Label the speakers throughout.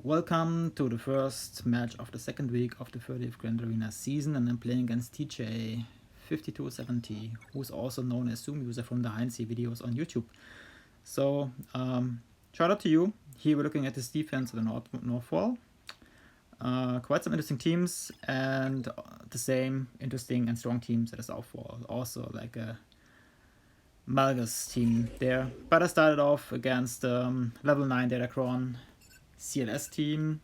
Speaker 1: Welcome to the first match of the second week of the 30th Grand Arena season, and I'm playing against TJ5270, who's also known as Zoom User from the Heinz videos on YouTube. So, shout out to you. Here we're looking at this defense of the North Wall. Quite some interesting teams, and the same interesting and strong teams at the South Wall. Also like a Malgus team there. But I started off against level 9 datacron CLS team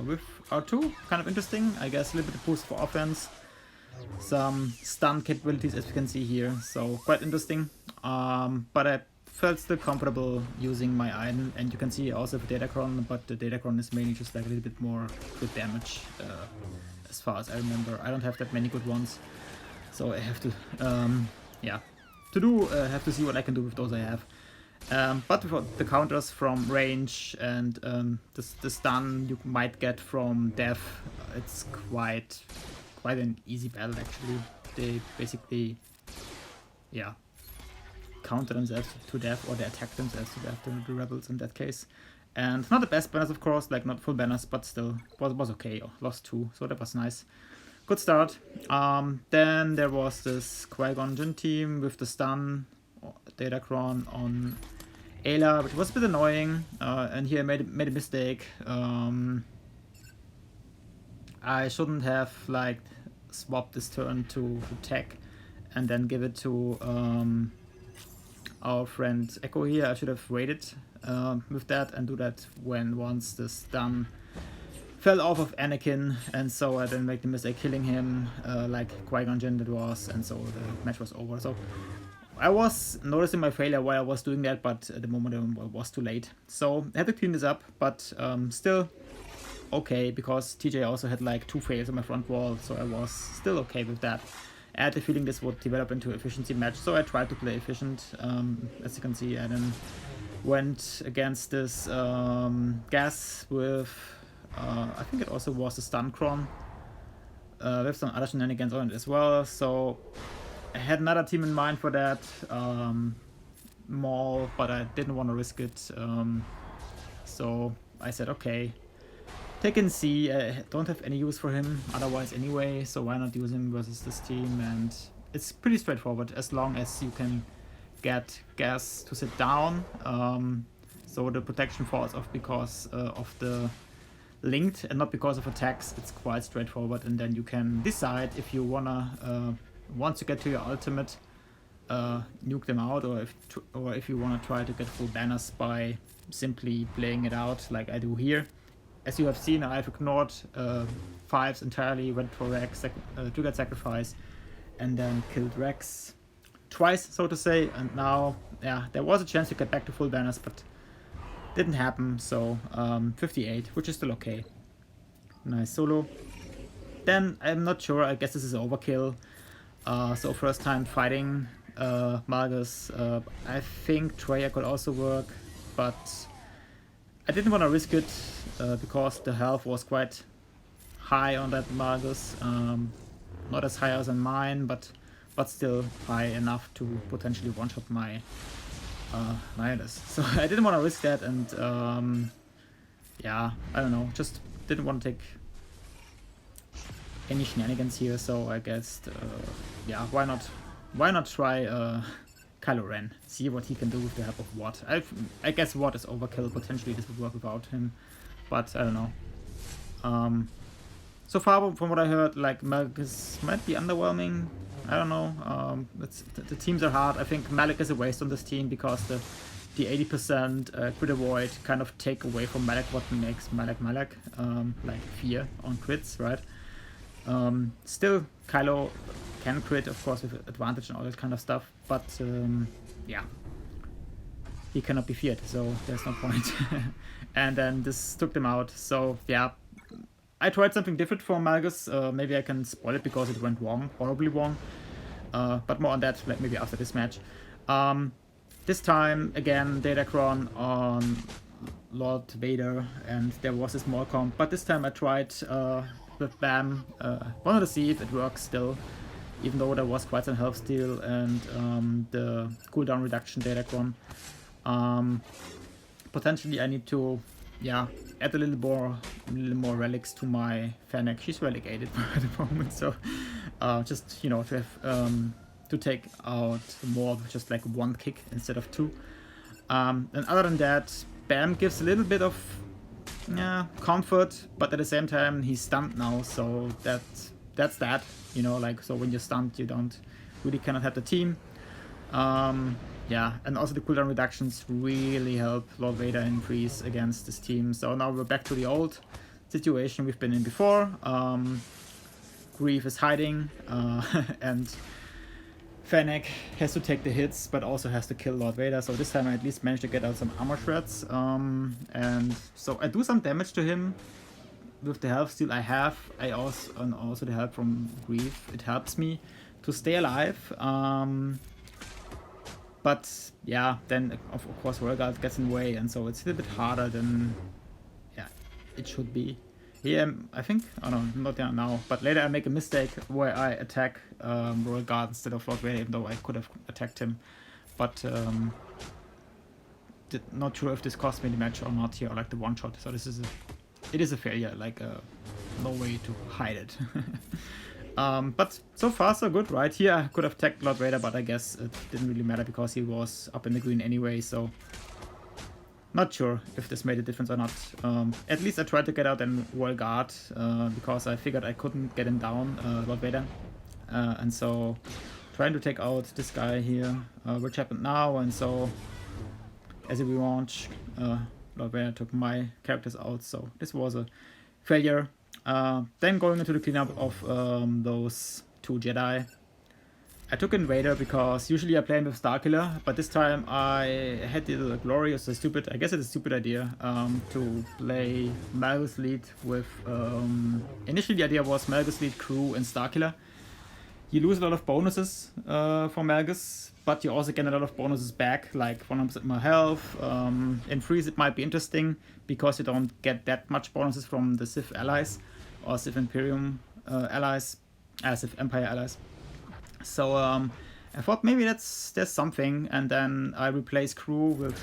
Speaker 1: with R2, kind of interesting. I guess a little bit of boost for offense, some stun capabilities as you can see here, so quite interesting. But I felt still comfortable using my item, and you can see also the datacron, but the datacron is mainly just like a little bit more good damage as far as I remember. I don't have that many good ones, so I have to have to see what I can do with those I have. But for the counters from range and the stun you might get from death, it's quite an easy battle actually. They basically, counter themselves to death, or they attack themselves to death, the rebels in that case. And not the best banners, of course, like not full banners, but still was okay. Lost 2, so that was nice. Good start. Then there was this Qui-Gon Jinn team with the stun datacron on Ayla, which was a bit annoying, and here I made a mistake. I shouldn't have like swapped this turn to tech and then give it to our friend Echo here. I should have waited with that and do that once the stun fell off of Anakin, and so I didn't make the mistake killing him like Qui-Gon Jinn that was, and so the match was over. So I was noticing my failure while I was doing that, but at the moment it was too late. So I had to clean this up, but still okay, because TJ also had like 2 fails on my front wall, so I was still okay with that. I had the feeling this would develop into an efficiency match, so I tried to play efficient. As you can see, I then went against this gas with, I think it also was a stun-cron, with some other shenanigans on it as well. So I had another team in mind for that, Maul, but I didn't want to risk it. So I said, okay, take and see. I don't have any use for him otherwise anyway, so why not use him versus this team? And it's pretty straightforward as long as you can get gas to sit down. So the protection falls off because of the linked and not because of attacks. It's quite straightforward, and then you can decide if you wanna once you get to your ultimate, nuke them out, or if you want to try to get full banners by simply playing it out like I do here. As you have seen, I've ignored 5s entirely, went for Rex, triggered sacrifice, and then killed Rex twice, so to say. And now, there was a chance to get back to full banners, but didn't happen. So 58, which is still okay. Nice solo. Then I'm not sure. I guess this is overkill. So first time fighting Malgus. I think Treya could also work, but I didn't want to risk it because the health was quite high on that Malgus. Not as high as on mine, but still high enough to potentially one-shot my Nihilus. So I didn't want to risk that, and I don't know, just didn't want to take any shenanigans here, so I guess why not try Kylo Ren, see what he can do with the help of Watt. I guess Watt is overkill. Potentially this would work without him, but I don't know. So far from what I heard, like Malgus might be underwhelming. I don't know. The teams are hard. I think Malik is a waste on this team because the 80% crit avoid kind of take away from Malik what makes Malik, like fear on crits, right? Still, Kylo can crit, of course, with advantage and all that kind of stuff, but he cannot be feared, so there's no point. And then this took them out, so I tried something different for Malgus. Maybe I can spoil it because it went wrong, horribly wrong, but more on that like maybe after this match. This time, again, datacron on Lord Vader, and there was a small comp, but this time I tried with BAM. Wanted to see if it works still, even though there was quite some health steal and the cooldown reduction datacron. Potentially I need to add a little more relics to my Fennec. She's relegated at the moment, so just, you know, to have to take out more of just like one kick instead of two. And other than that, Bam gives a little bit of comfort, but at the same time he's stunned now, so that's that, you know, like, so when you're stunned you don't really cannot help the team. Yeah, and also the cooldown reductions really help Lord Vader and Freeze against this team. So now we're back to the old situation we've been in before. Grief is hiding, and Fennec has to take the hits, but also has to kill Lord Vader. So this time I at least managed to get out some armor shreds. And so I do some damage to him with the health steal I have. And also the help from Grief. It helps me to stay alive. But yeah, then of course Royal gets in the way, and so it's a little bit harder than it should be. Here, I think, oh no, not now, but later I make a mistake where I attack Royal Guard instead of Lord Vader, even though I could have attacked him. But not sure if this cost me the match or not here, or like the one shot. So it is a failure, like no way to hide it. But so far so good, right? Here I could have attacked Lord Vader, but I guess it didn't really matter because he was up in the green anyway, so not sure if this made a difference or not. At least I tried to get out and Royal Guard because I figured I couldn't get him down, Lord Vader. And so trying to take out this guy here, which happened now, and so as a relaunch, Lord Vader took my characters out, so this was a failure. Then going into the cleanup of those two Jedi, I took in Vader because usually I play him with Starkiller, but this time I had the glorious, I guess it's a stupid idea, to play Malgus lead with, initially the idea was Malgus lead crew and Starkiller. You lose a lot of bonuses for Malgus, but you also get a lot of bonuses back, like 100% more health. In Freeze it might be interesting because you don't get that much bonuses from the Sith allies or Sith Imperium allies, Sith Empire allies. So I thought maybe there's something, and then I replaced crew with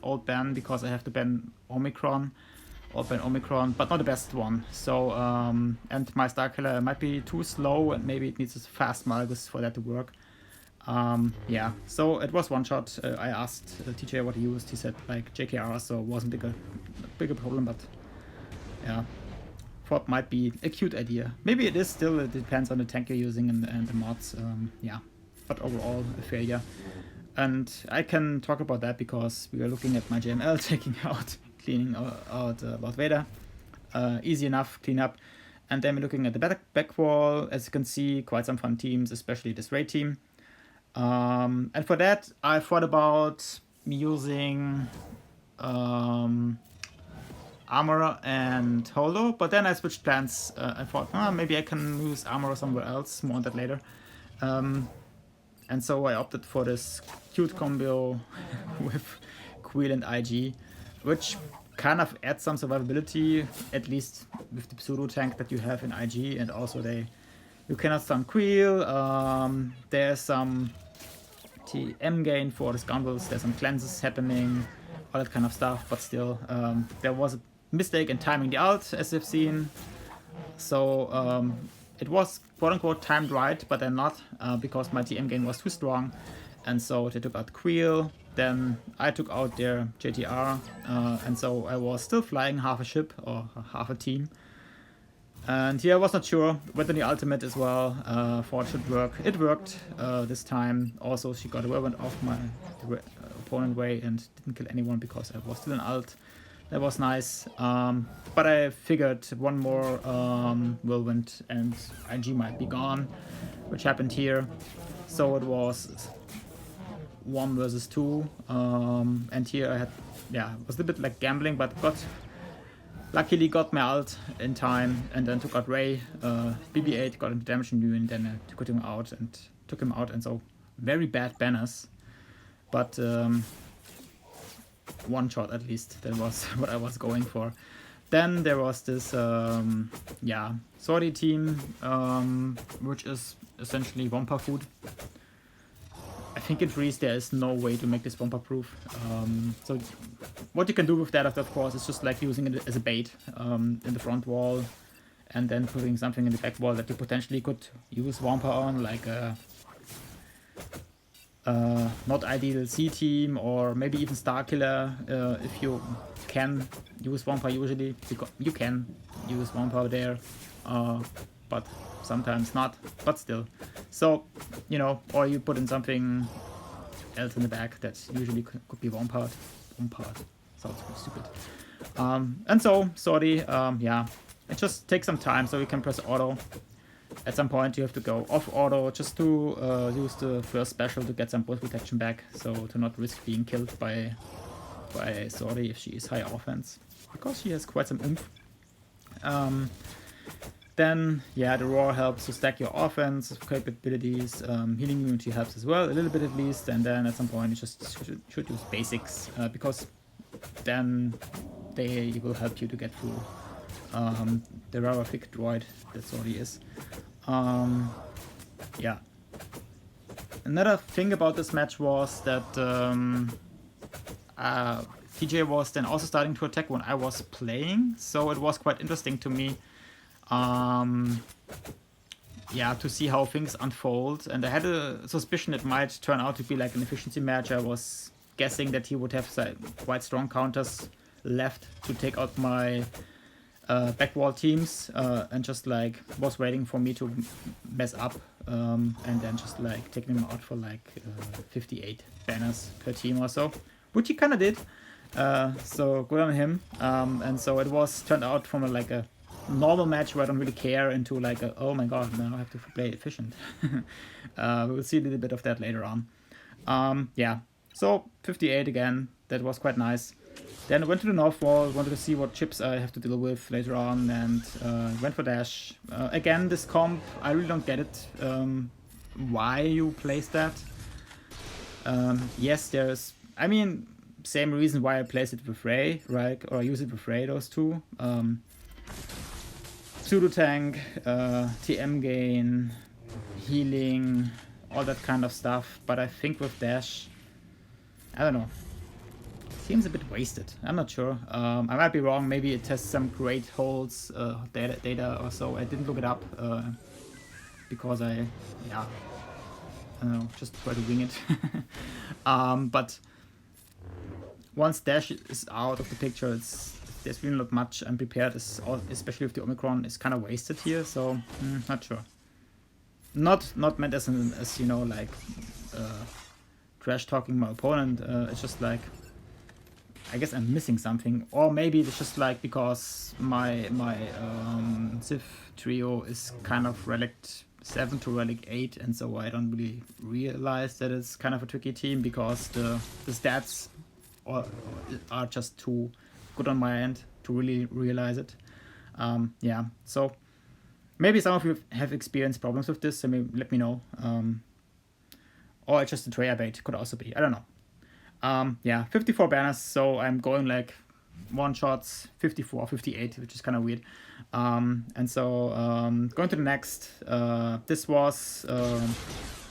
Speaker 1: old Ben, because I have to ban Omicron, but not the best one. So and my Starkiller might be too slow, and maybe it needs a fast Malgus for that to work. Yeah, so it was one shot. I asked TJ what he used. He said like JKR, so it wasn't a bigger problem, but yeah. Thought might be a cute idea. Maybe it is still, it depends on the tank you're using and the mods, yeah. But overall, a failure. And I can talk about that because we are looking at my JML cleaning out Lord Vader. Easy enough, clean up. And then we're looking at the back wall. As you can see, quite some fun teams, especially this raid team. And for that, I thought about using Armor and Holo, but then I switched plans. I thought, maybe I can use Armor somewhere else, more on that later. And so I opted for this cute combo with Queel and IG, which kind of adds some survivability, at least with the pseudo tank that you have in IG, and also you cannot stun Queel. There's some TM gain for the scoundrels, there's some cleanses happening, all that kind of stuff, but still, there was a mistake in timing the ult, as you've seen. So it was quote-unquote timed right, but then not, because my TM gain was too strong, and so they took out Queel. Then I took out their JTR, and so I was still flying half a ship or half a team. And here I was not sure whether the ultimate as well thought it should work. It worked this time. Also, she got a whirlwind off my opponent way and didn't kill anyone because I was still in ult. That was nice. But I figured one more whirlwind and IG might be gone, which happened here. So it was 1 versus 2. And here I had, it was a bit like gambling, but luckily got my ult in time, and then took out Ray. BB-8 got into damage in and then I took him out, and so very bad banners. But one shot at least, that was what I was going for. Then there was this Sortie team, which is essentially Wampa food. I think in freeze there is no way to make this bomb proof. So what you can do with that, of course, is just like using it as a bait in the front wall, and then putting something in the back wall that you potentially could use Wampa on, like a not ideal C team, or maybe even Star Killer, if you can use Wampa usually, because you can use Wampa there, but sometimes not, but still. So, you know, or you put in something else in the back that usually could be Wampa. Sounds pretty stupid. And so, sorry, yeah, it just takes some time, so you can press auto. At some point you have to go off auto just to use the first special to get some burst protection back, so to not risk being killed by Sorry if she is high offense, because she has quite some oomph. Then, yeah, the roar helps to stack your offense capabilities. Healing immunity helps as well, a little bit at least. And then at some point you just should use basics, because then they will help you to get through the rarer-thick droid that Sorry is. Yeah. Another thing about this match was that TJ was then also starting to attack when I was playing, so it was quite interesting to me. Yeah, to see how things unfold, and I had a suspicion it might turn out to be like an efficiency match. I was guessing that he would have quite strong counters left to take out my backwall teams, and just like was waiting for me to mess up, and then just like taking them out for like 58 banners per team or so, which he kind of did. So good on him. And so it was turned out from like a normal match where I don't really care into like a, oh my god, now I have to play efficient. We'll see a little bit of that later on. Yeah, so 58 again, that was quite nice. Then I went to the north wall, wanted to see what chips I have to deal with later on, and went for dash. Again, this comp, I really don't get it, why you place that. Yes, there's, I mean, same reason why I place it with Ray, right? Or I use it with Ray, those two. Pseudo tank, TM gain, healing, all that kind of stuff. But I think with dash, I don't know, seems a bit wasted. I'm not sure. I might be wrong. Maybe it has some great holds, data or so. I didn't look it up because I don't know, just try to wing it. But once dash is out of the picture, there's really not much unprepared, especially if the Omicron is kind of wasted here. So not sure. Not meant as you know, like trash talking my opponent. It's just like, I guess I'm missing something, or maybe it's just like because my Sith trio is kind of relic 7 to relic 8, and so I don't really realize that it's kind of a tricky team because the stats are just too good on my end to really realize it. Yeah, so maybe some of you have experienced problems with this, so maybe let me know. Or it's just a Treya bait, could also be, I don't know. Yeah, 54 banners, so I'm going like one shots, 54, 58, which is kind of weird. And so going to the next, this was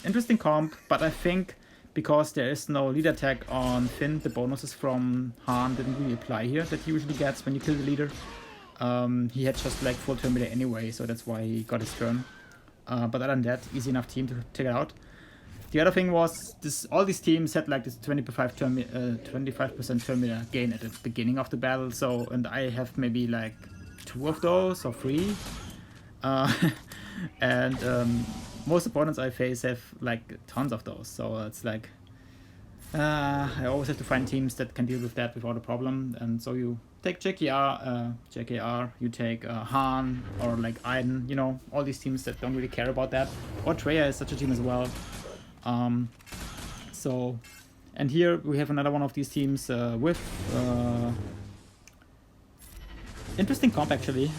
Speaker 1: interesting comp, but I think because there is no leader tag on Finn, the bonuses from Han didn't really apply here that he usually gets when you kill the leader. He had just like full turn meter anyway, so that's why he got his turn. But other than that, easy enough team to take it out. The other thing was all these teams had like this 25% turn meter gain at the beginning of the battle. So, and I have maybe like 2 of those or 3. And most opponents I face have like tons of those. So it's like I always have to find teams that can deal with that without a problem. And so you take JKR, you take Han or like Aiden, you know, all these teams that don't really care about that. Or Treya is such a team as well. So, and here we have another one of these teams with interesting comp actually.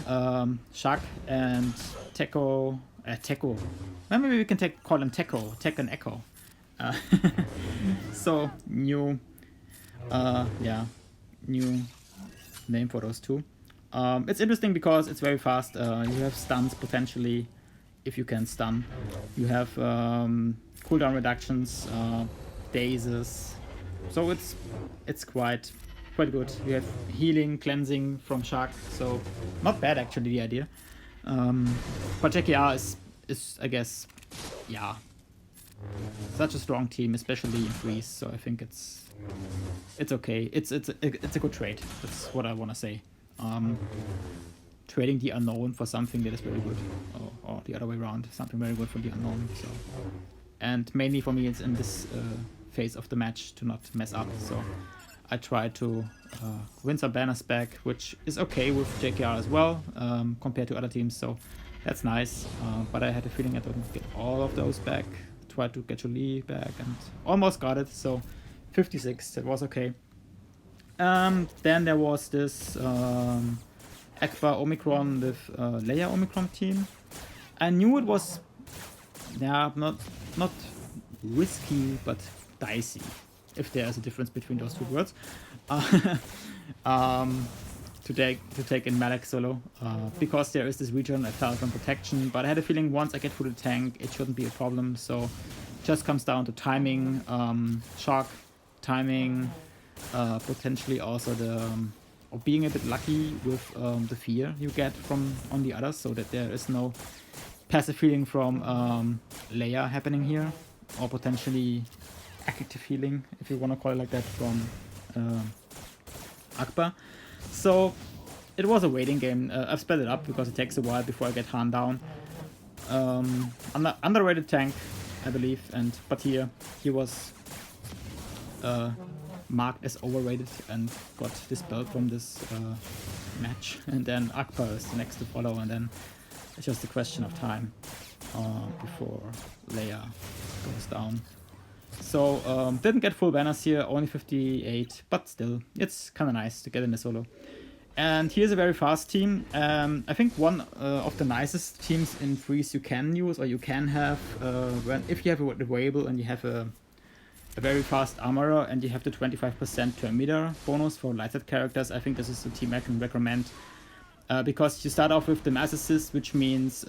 Speaker 1: Shaq and Teko. Teko. Well, maybe we can call him Teko. Tech and Echo. So new, yeah, new name for those two. It's interesting because it's very fast. You have stuns potentially, if you can stun. You have cooldown reductions. stasis. So it's quite good. You have healing, cleansing from Shark, so not bad actually the idea. But JKR is I guess, yeah, such a strong team, especially in freeze. So I think it's okay. It's a good trade. That's what I want to say. Trading the unknown for something that is very good, or the other way around, something very good for the unknown. So, and mainly for me, it's in this phase of the match to not mess up. So I try to win some banners back, which is okay with JKR as well, compared to other teams. So that's nice. But I had a feeling I didn't get all of those back. Tried to get Jolie back and almost got it. So 56, that was okay. Then there was this Akbar Omicron with Leia Omicron team. I knew it was, yeah, not risky, but dicey, if there is a difference between those two words. To take in Malak solo, because there is this regen, I felt on protection, but I had a feeling once I get through the tank, it shouldn't be a problem. So it just comes down to timing, Shark timing, potentially also the or being a bit lucky with the fear you get from on the others, so that there is no passive healing from Leia happening here, or potentially active healing, if you want to call it like that, from Akbar. So it was a waiting game. I've sped it up because it takes a while before I get Han down. Underrated tank, I believe, but here he was marked as overrated and got dispelled from this match. And then Akbar is the next to follow, and then it's just a question of time before Leia goes down. So didn't get full banners here, only 58, but still, it's kind of nice to get in the solo. And here's a very fast team. I think one of the nicest teams in freeze you can use, or you can have, if you have a variable and you have a very fast armorer and you have the 25% turn meter bonus for lighted characters. I think this is the team I can recommend, because you start off with the mass assist, which means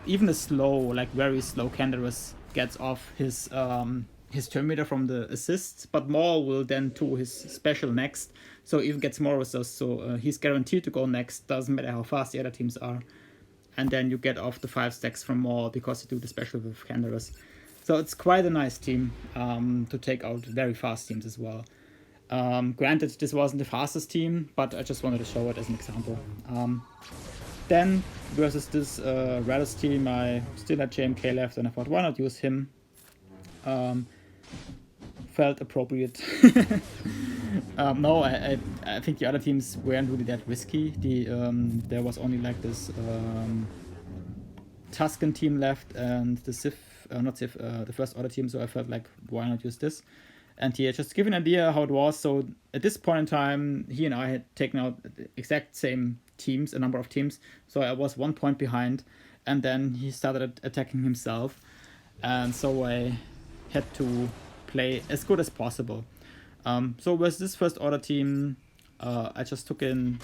Speaker 1: even a slow, like very slow Canderous gets off his turn meter from the assists, but Maul will then do his special next, so even gets more resources. So he's guaranteed to go next, doesn't matter how fast the other teams are. And then you get off the 5 stacks from Maul because you do the special with Canderous. So it's quite a nice team to take out very fast teams as well. Granted, this wasn't the fastest team, but I just wanted to show it as an example. Then versus this Radis team, I still had JMK left, and I thought, why not use him? Felt appropriate. No, I think the other teams weren't really that risky. There was only like this Tusken team left and the Sith. Not Sith, the First Order team, so I felt like, why not use this? And yeah, just to give an idea how it was, so at this point in time, he and I had taken out the exact same teams, a number of teams, so I was 1 point behind, and then he started attacking himself, and so I had to play as good as possible. So with this First Order team, I just took in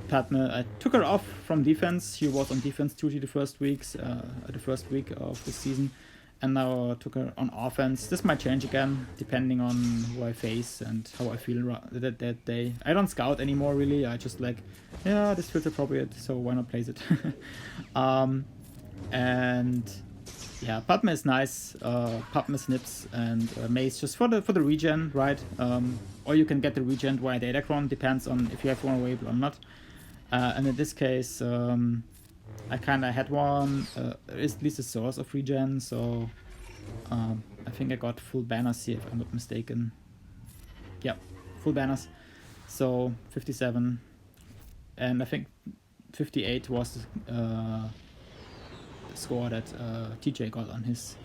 Speaker 1: Padme. I took her off from defense. She was on defense duty the first week of the season, and now I took her on offense. This might change again depending on who I face and how I feel that day. I don't scout anymore really. I just like, yeah, this feels appropriate, so why not place it? And yeah, Padme is nice. Padme snips and Mace just for the regen, right? Or you can get the regen via datacron, depends on if you have one available or not. And in this case, I kind of had one, at least a source of regen, so I think I got full banners here, if I'm not mistaken. Yeah, full banners. So 57, and I think 58 was the score that TJ got on his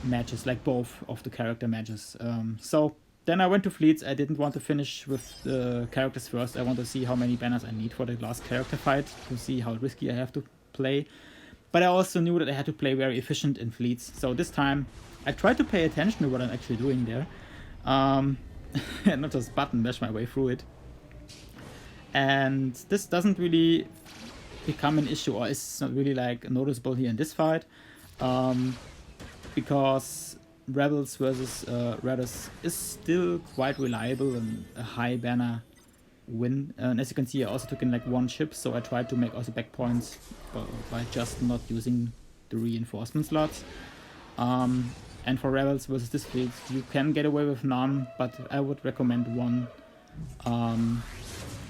Speaker 1: matches, like both of the character matches. So then I went to fleets. I didn't want to finish with the characters first. I want to see how many banners I need for the last character fight, to see how risky I have to play. But I also knew that I had to play very efficient in fleets. So this time I tried to pay attention to what I'm actually doing there. And not just button mash my way through it. And this doesn't really become an issue, or it's not really like noticeable here in this fight. Because Rebels versus Raiders is still quite reliable and a high banner win. And as you can see, I also took in like 1 ship, so I tried to make also back points by just not using the reinforcement slots. And for Rebels versus this fleet, you can get away with none, but I would recommend 1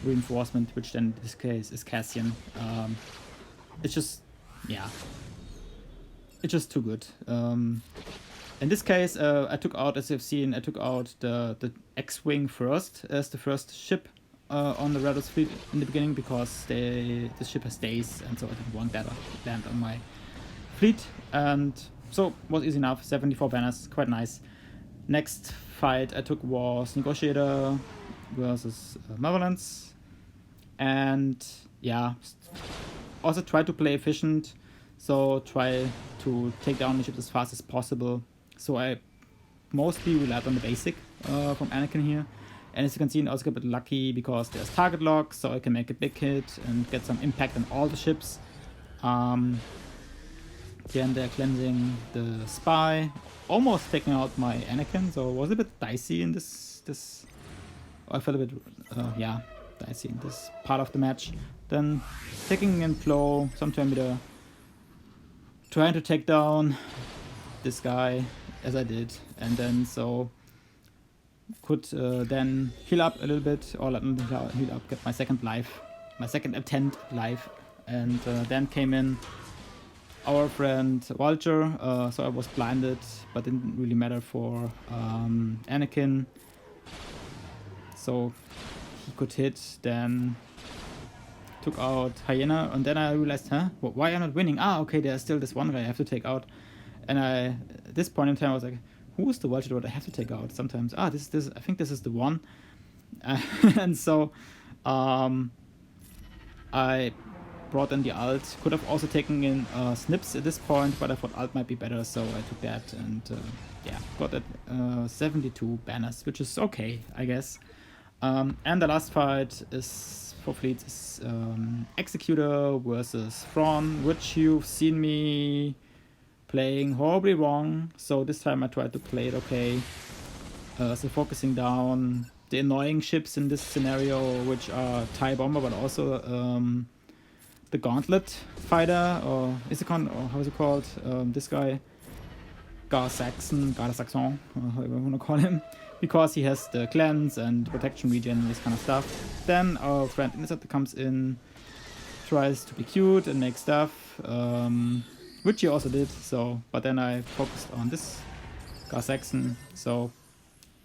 Speaker 1: reinforcement, which then in this case is Cassian. It's just, yeah, it's just too good. In this case, I took out, as you've seen, I took out the X-Wing first as the first ship on the Rebels fleet in the beginning, because this ship has days, and so I didn't want that to land on my fleet. And so was easy enough. 74 banners, quite nice. Next fight I took was Negotiator versus Malevolence, and yeah, also try to play efficient, so try to take down the ships as fast as possible. So I mostly relied on the basic from Anakin here, and as you can see, I also got a bit lucky because there's target lock, so I can make a big hit and get some impact on all the ships. Then they're cleansing the spy, almost taking out my Anakin, so it was a bit dicey in this. I felt a bit, yeah, dicey in this part of the match. Then taking in Plo, some Terminator, trying to take down this guy as I did, and then so could then heal up a little bit, or heal up, get my second life, my second attempt life, and then came in our friend Vulture, so I was blinded, but didn't really matter for Anakin. So he could hit, then took out Hyena, and then I realized, why am I not winning? Okay, there's still this one guy I have to take out. And at this point in time, I was like, who is the Vulture that I have to take out? Sometimes, I think this is the one. And so I brought in the ult. Could have also taken in Snips at this point, but I thought ult might be better, so I took that, and yeah, got that 72 banners, which is okay, I guess. And the last fight is for fleets is Executor versus Thrawn, which you've seen me playing horribly wrong. So this time I tried to play it okay. So focusing down the annoying ships in this scenario, which are TIE Bomber, but also the Gauntlet Fighter, or how is it called? This guy, Gar-Saxon, however you want to call him, because he has the cleanse and protection regen, this kind of stuff. Then our friend Interceptor comes in, tries to be cute and make stuff, which he also did. So, but then I focused on this Gar-Saxon. So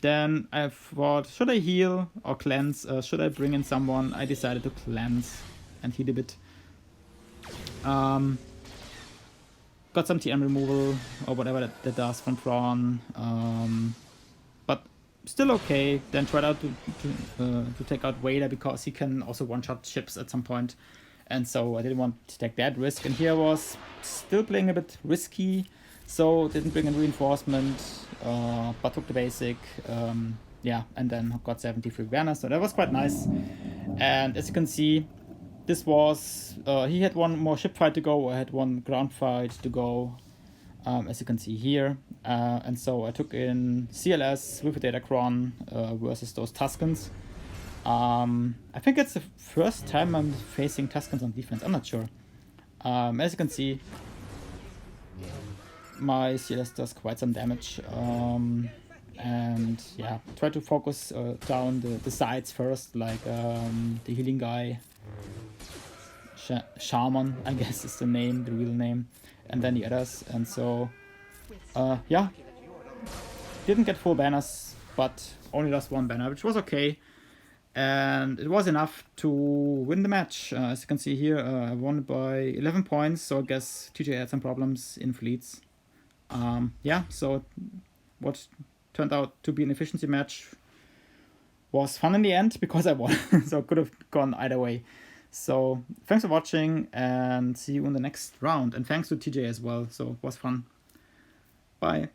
Speaker 1: then I thought, should I heal or cleanse? Should I bring in someone? I decided to cleanse and heal a bit. Got some TM removal or whatever that does from Thrawn, but still okay. Then tried out to take out Vader, because he can also one-shot ships at some point, and so I didn't want to take that risk. And here I was still playing a bit risky, so didn't bring in reinforcement, but took the basic, yeah, and then got 73 banners, so that was quite nice. And as you can see, this was, he had one more ship fight to go, I had one ground fight to go, as you can see here. And so I took in CLS with a datacron versus those Tuskens. I think it's the first time I'm facing Tuskens on defense, I'm not sure. As you can see, my CLS does quite some damage. And yeah, try to focus down the sides first, like the healing guy. Shaman, I guess is the name, the real name, and then the others. And so yeah, didn't get full banners, but only lost 1 banner, which was okay, and it was enough to win the match. As you can see here, I won by 11 points, so I guess TJ had some problems in fleets. Yeah, so what turned out to be an efficiency match was fun in the end, because I won. So it could have gone either way. So thanks for watching, and see you in the next round. And thanks to TJ as well, so it was fun. Bye.